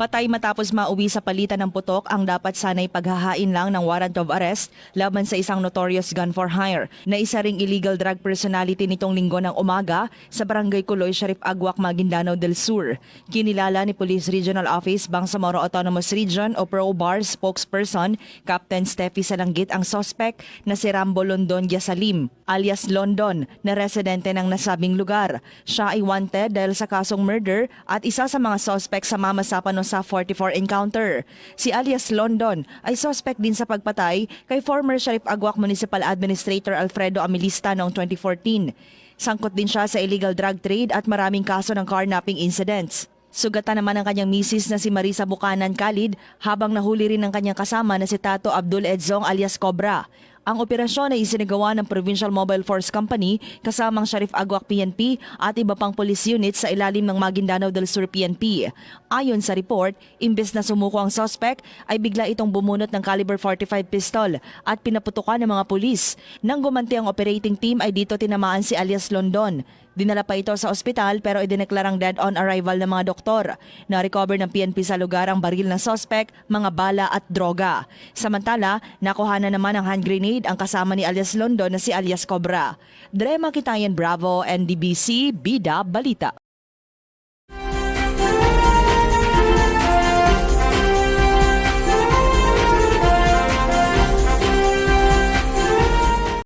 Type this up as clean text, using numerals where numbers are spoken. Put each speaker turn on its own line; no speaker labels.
Patay matapos mauwi sa palitan ng putok ang dapat sanay paghahain lang ng warrant of arrest laban sa isang notorious gun for hire na isa ring illegal drug personality nitong linggo ng umaga sa Barangay Kuloy, Sharif Aguac, Maguindanao del Sur. Kinilala ni Police Regional Office Bangsamoro Autonomous Region o PROBAR spokesperson Captain Steffi Salanggit ang suspect na si Rambo London Yasalim alias London na residente ng nasabing lugar. Siya ay wanted dahil sa kasong murder at isa sa mga suspect sa mamasapan sa 44 encounter. Si alias London ay suspect din sa pagpatay kay former Sharif Aguac Municipal Administrator Alfredo Amilista noong 2014. Sangkot din siya sa illegal drug trade at maraming kaso ng carnapping incidents. Sugatan naman ang kanyang misis na si Marisa Bukanan Khalid habang nahuli rin ang kanyang kasama na si Tato Abdul Edzong alias Cobra. Ang operasyon ay isinagawa ng Provincial Mobile Force Company kasamang Sharif Aguac PNP at iba pang police units sa ilalim ng Maguindanao del Sur PNP. Ayon sa report, imbes na sumuko ang suspect ay bigla itong bumunot ng caliber 45 pistol at pinaputukan ng mga pulis. Nang gumanti ang operating team ay dito tinamaan si alias London. Dinala pa ito sa ospital pero idineklarang dead on arrival ng mga doktor. Na-recover ng PNP sa lugar ang baril ng suspect, mga bala at droga. Samantala, nakuha na naman ang hand grenade ang kasama ni alias London na si alias Cobra. Drema Kitayan Bravo, NDBC, Bida, Balita.